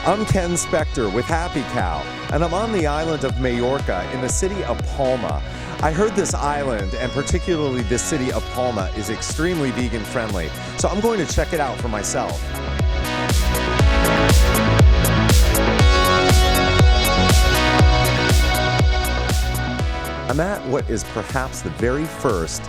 I'm Ken Spector with HappyCow, and I'm on the island of Mallorca in the city of Palma. I heard this island, and particularly this city of Palma, is extremely vegan friendly, so I'm going to check it out for myself. I'm at what is perhaps the very first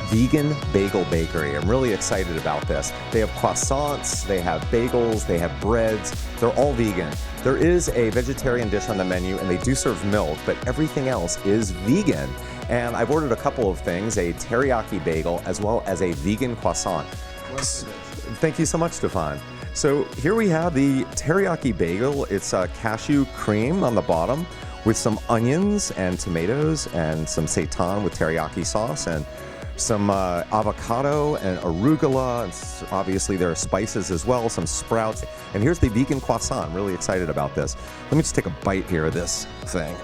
vegan bagel bakery. I'm really excited about this. They have croissants, they have bagels, they have breads. They're all vegan. There is a vegetarian dish on the menu and they do serve milk, but everything else is vegan. And I've ordered a couple of things, a teriyaki bagel as well as a vegan croissant. Thank you so much, Stefan. So here we have the teriyaki bagel. It's cashew cream on the bottom with some onions and tomatoes and some seitan with teriyaki sauce and some avocado and arugula, and obviously there are spices as well, some sprouts. And here's the vegan croissant. I'm really excited about this. Let me just take a bite here of this thing.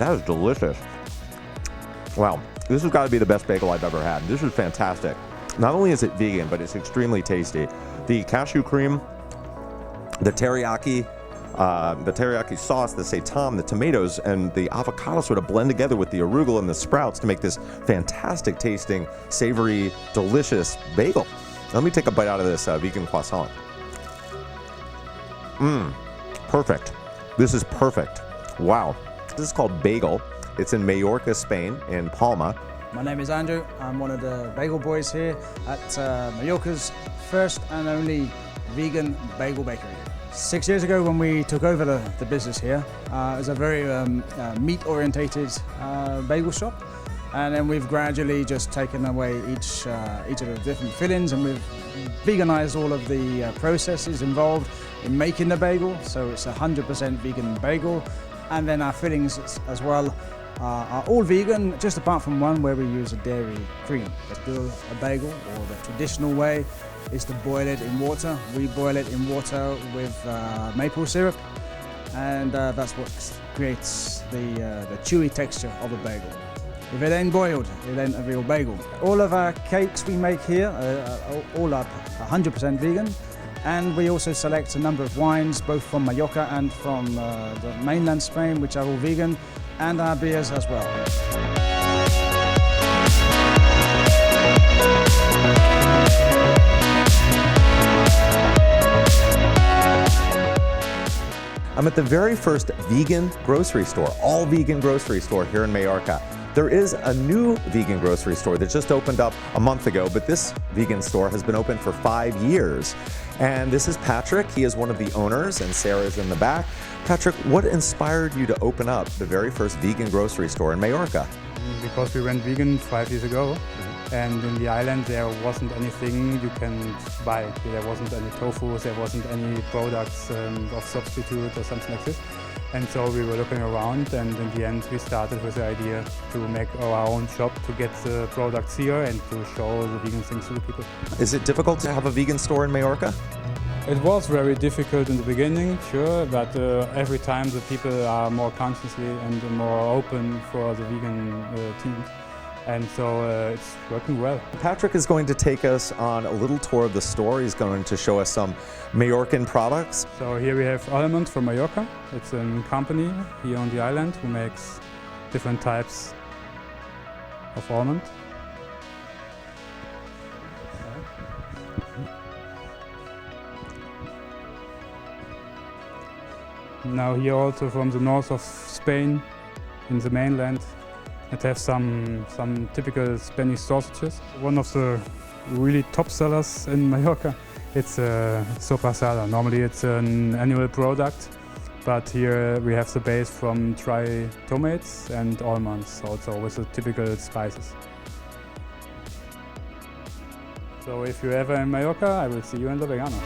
That is delicious. Wow, this has got to be the best bagel I've ever had. This is fantastic. Not only is it vegan, but it's extremely tasty. The cashew cream, the teriyaki sauce, the seitan, the tomatoes, and the avocado sort of blend together with the arugula and the sprouts to make this fantastic tasting, savory, delicious bagel. Let me take a bite out of this vegan croissant. Perfect. This is perfect. Wow. This is called Bagel. It's in Mallorca, Spain, in Palma. My name is Andrew. I'm one of the bagel boys here at Mallorca's first and only vegan bagel bakery. 6 years ago when we took over the business here, it was a very meat-orientated bagel shop, and then we've gradually just taken away each of the different fillings, and we've veganized all of the processes involved in making the bagel, so it's 100% vegan bagel, and then our fillings as well are all vegan, just apart from one where we use a dairy cream. To do a bagel, or the traditional way, is to boil it in water. We boil it in water with maple syrup, and that's what creates the chewy texture of a bagel. If it ain't boiled, it ain't a real bagel. All of our cakes we make here all are 100% vegan, and we also select a number of wines, both from Mallorca and from the mainland Spain, which are all vegan, and our beers as well. I'm at the very first vegan grocery store, all vegan grocery store here in Mallorca. There is a new vegan grocery store that just opened up a month ago, but this vegan store has been open for 5 years. And this is Patrick. He is one of the owners, and Sarah's in the back. Patrick, what inspired you to open up the very first vegan grocery store in Mallorca? Because we went vegan 5 years ago, and in the island there wasn't anything you can buy. There wasn't any tofu, there wasn't any products of substitute or something like this. And so we were looking around, and in the end we started with the idea to make our own shop, to get the products here and to show the vegan things to the people. Is it difficult to have a vegan store in Mallorca? It was very difficult in the beginning, sure, but every time the people are more consciously and more open for the vegan team. And so it's working well. Patrick is going to take us on a little tour of the store. He's going to show us some Mallorcan products. So here we have Almond from Mallorca. It's a company here on the island who makes different types of almond. Now here also from the north of Spain, in the mainland, it has some typical Spanish sausages. One of the really top sellers in Mallorca, it's soprasada. Normally it's an annual product, but here we have the base from dry tomatoes and almonds, also with the typical spices. So if you're ever in Mallorca, I will see you in Lovegano.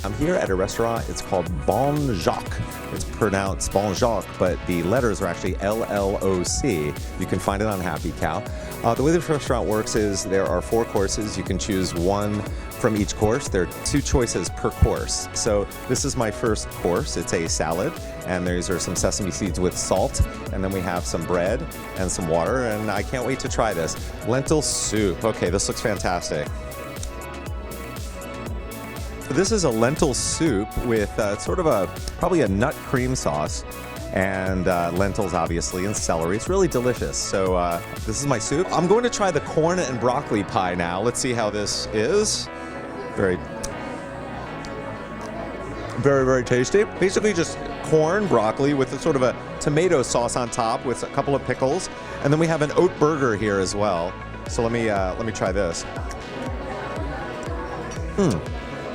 I'm here at a restaurant. It's called Bon Lloc. It's pronounced Bon Lloc, but the letters are actually LLOC. You can find it on HappyCow. The way this restaurant works is there are 4 courses. You can choose one from each course. There are 2 choices per course. So this is my first course. It's a salad, and these are some sesame seeds with salt, and then we have some bread and some water, and I can't wait to try this. Lentil soup. Okay, this looks fantastic. This is a lentil soup with sort of probably a nut cream sauce and lentils, obviously, and celery. It's really delicious. So this is my soup. I'm going to try the corn and broccoli pie now. Let's see how this is. Very, very tasty. Basically just corn, broccoli with a sort of a tomato sauce on top with a couple of pickles. And then we have an oat burger here as well. So let me try this.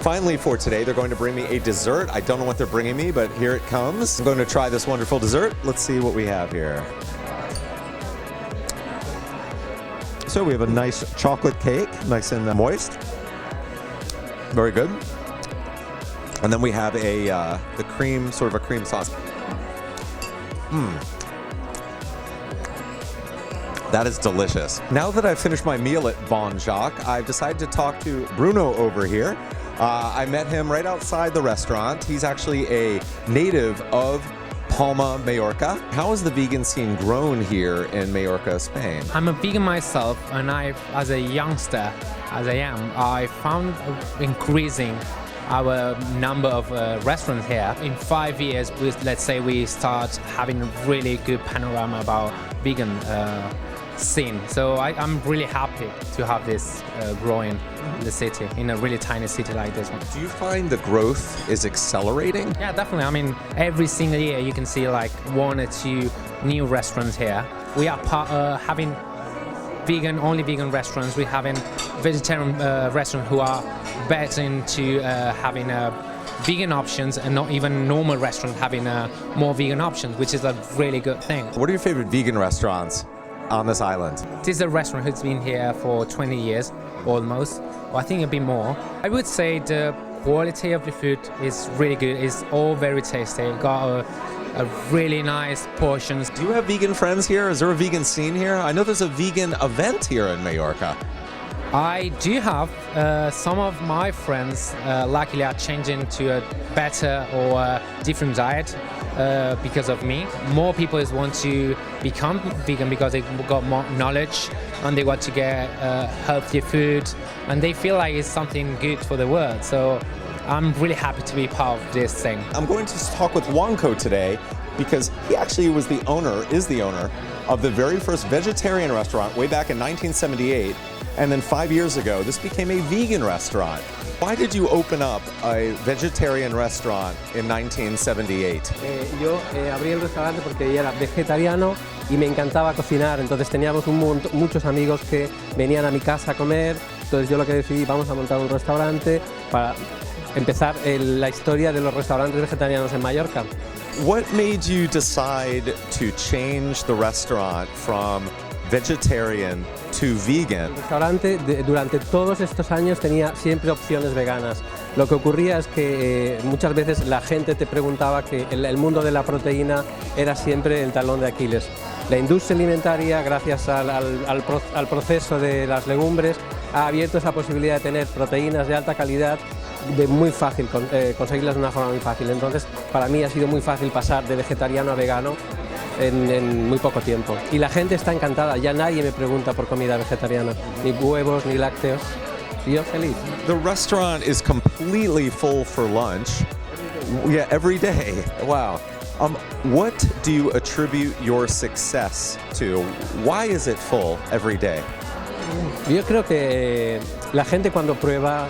Finally, for today, they're going to bring me a dessert. I don't know what they're bringing me, but here it comes. I'm going to try this wonderful dessert. Let's see what we have here. So we have a nice chocolate cake, nice and moist. Very good. And then we have the cream, sort of a cream sauce. That is delicious. Now that I've finished my meal at Bon Lloc, I've decided to talk to Bruno over here. I met him right outside the restaurant. He's actually a native of Palma, Mallorca. How has the vegan scene grown here in Mallorca, Spain? I'm a vegan myself, and as a youngster, as I am, I found increasing our number of restaurants here. In 5 years, let's say we start having a really good panorama about vegan scene. So I'm really happy to have this growing in the city, in a really tiny city like this one. Do you find the growth is accelerating? Yeah, definitely. I mean, every single year you can see like 1 or 2 new restaurants here. We are having only vegan restaurants. We're having vegetarian restaurants who are better into having vegan options, and not even normal restaurants having more vegan options, which is a really good thing. What are your favorite vegan restaurants on this island? This is a restaurant who's been here for 20 years, almost, or I think a bit more. I would say the quality of the food is really good. It's all very tasty. Got a really nice portions. Do you have vegan friends here? Is there a vegan scene here? I know there's a vegan event here in Mallorca. I do have some of my friends luckily are changing to a better or different diet because of me. More people want to become vegan because they got more knowledge and they want to get healthier food, and they feel like it's something good for the world. So I'm really happy to be part of this thing. I'm going to talk with Juanco today because he actually is the owner of the very first vegetarian restaurant way back in 1978. And then 5 years ago, this became a vegan restaurant. Why did you open up a vegetarian restaurant in 1978? Yo abrí el restaurante porque yo era vegetariano y me encantaba cocinar. Entonces teníamos muchos amigos que venían a mi casa a comer. Entonces yo lo que decidí, vamos a montar un restaurante para empezar la historia de los restaurantes vegetarianos en Mallorca. What made you decide to change the restaurant from vegetarian to vegan? El restaurante durante todos estos años tenía siempre opciones veganas. Lo que ocurría es que muchas veces la gente te preguntaba que el mundo de la proteína era siempre el talón de Aquiles. La industria alimentaria, gracias al proceso de las legumbres, ha abierto esa posibilidad de tener proteínas de alta calidad de muy fácil, conseguirlas de una forma muy fácil. Entonces, para mí ha sido muy fácil pasar de vegetariano a vegano en muy poco tiempo. Y la gente está encantada, ya nadie me pregunta por comida vegetariana, ni huevos, ni lácteos. Y yo feliz. The restaurant is completely full for lunch. Yeah, every day. Wow. What do you attribute your success to? Why is it full every day? Yo creo que la gente cuando prueba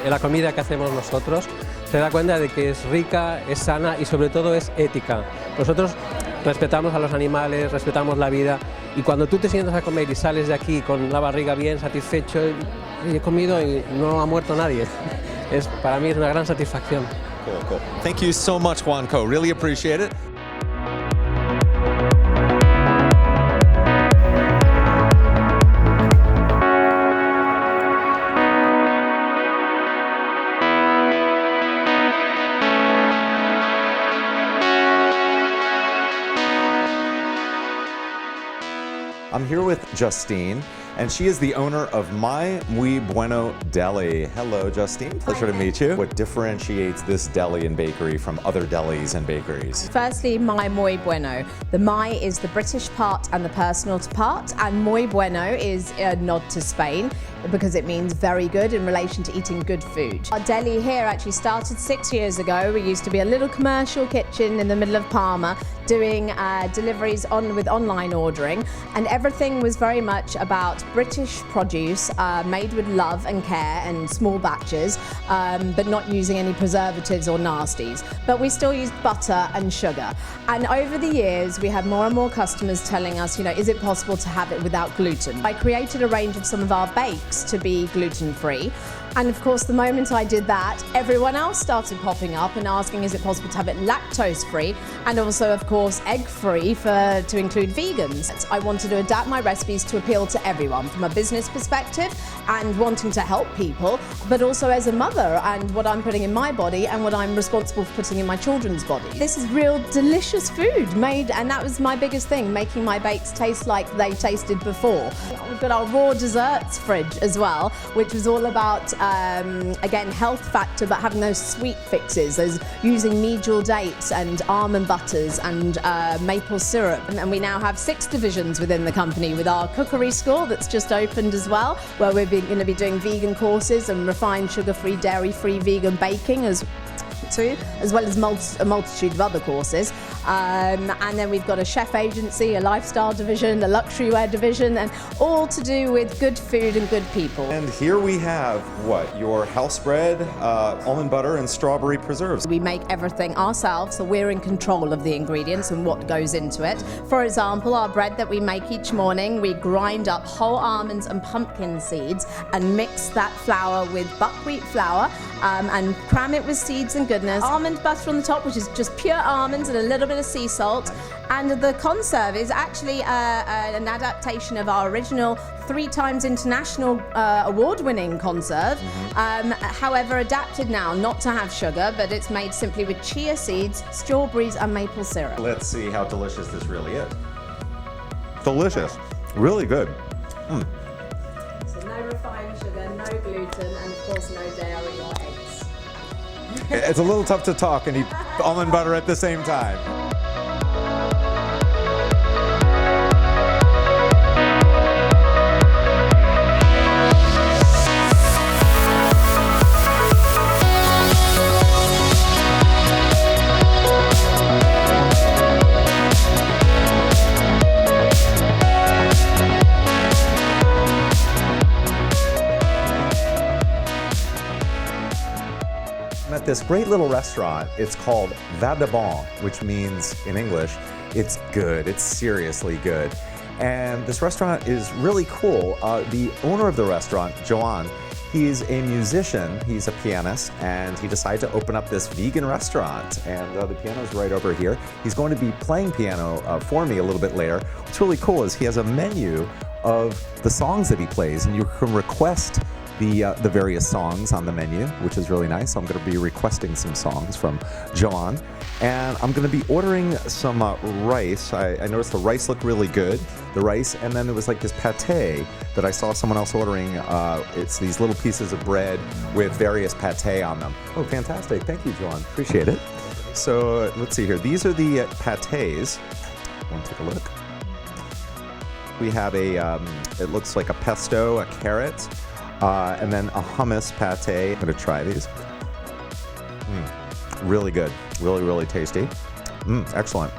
la comida que hacemos nosotros se da cuenta de que es rica, es sana y sobre todo es ética. Nosotros respetamos a los animales, respetamos la vida, y cuando tú te sientas a comer y sales de aquí con la barriga bien satisfecho, he comido y no ha muerto nadie. Para mí es una gran satisfacción. Cool. Thank you so much, Juanco. Really appreciate it. I'm here with Justine, and she is the owner of mymuybueno Deli. Hello, Justine. Pleasure to meet you. What differentiates this deli and bakery from other delis and bakeries? Firstly, mymuybueno. The my is the British part and the personal part, and muy bueno is a nod to Spain because it means very good in relation to eating good food. Our deli here actually started 6 years ago. We used to be a little commercial kitchen in the middle of Palma doing deliveries with online ordering, and everything was very much about British produce made with love and care and small batches, but not using any preservatives or nasties. But we still used butter and sugar. And over the years, we had more and more customers telling us, is it possible to have it without gluten? I created a range of some of our bakes to be gluten-free. And of course, the moment I did that, everyone else started popping up and asking, is it possible to have it lactose-free? And also, of course, egg-free to include vegans. I wanted to adapt my recipes to appeal to everyone from a business perspective and wanting to help people, but also as a mother and what I'm putting in my body and what I'm responsible for putting in my children's body. This is real delicious food made, and that was my biggest thing, making my bakes taste like they tasted before. We've got our raw desserts fridge as well, which was all about again, health factor, but having those sweet fixes, those using medial dates and almond butters and maple syrup. And we now have 6 divisions within the company with our cookery school that's just opened as well, where we're going to be doing vegan courses and refined sugar-free, dairy-free vegan baking as well as a multitude of other courses. And then we've got a chef agency, a lifestyle division, a luxury wear division, and all to do with good food and good people. And here we have, your house bread, almond butter, and strawberry preserves. We make everything ourselves, so we're in control of the ingredients and what goes into it. For example, our bread that we make each morning, we grind up whole almonds and pumpkin seeds and mix that flour with buckwheat flour and cram it with seeds and goodness. Almond butter on the top, which is just pure almonds and a little bit of sea salt. And the conserve is actually an adaptation of our original 3 times international award-winning conserve. However, adapted now not to have sugar, but it's made simply with chia seeds, strawberries, and maple syrup. Let's see how delicious this really is. Delicious. Really good. So no refined sugar, no gluten, and of course no dairy or eggs. It's a little tough to talk and eat almond butter at the same time. I'm at this great little restaurant. It's called Veg Restaurants, which means in English, it's good. It's seriously good. And this restaurant is really cool. The owner of the restaurant, Joan, he's a musician, he's a pianist, and he decided to open up this vegan restaurant. And the piano's right over here. He's going to be playing piano for me a little bit later. What's really cool is he has a menu of the songs that he plays, and you can request the various songs on the menu, which is really nice. So I'm going to be requesting some songs from Joan, and I'm going to be ordering some rice. I noticed the rice looked really good, the rice, and then there was like this pate that I saw someone else ordering. It's these little pieces of bread with various pate on them. Oh, fantastic. Thank you, Joan. Appreciate it. So let's see here. These are the pates. Want to take a look? We have it looks like a pesto, a carrot, and then a hummus pate. I'm gonna try these. Really good, really, really tasty. Excellent.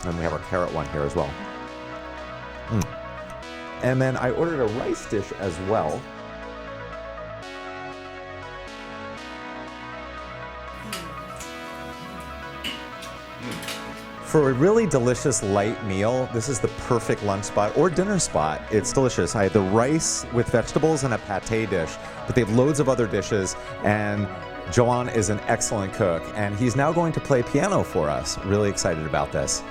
And we have our carrot one here as well. And then I ordered a rice dish as well. For a really delicious light meal, this is the perfect lunch spot or dinner spot. It's delicious. I had the rice with vegetables and a pate dish, but they have loads of other dishes, and Joan is an excellent cook, and he's now going to play piano for us. Really excited about this.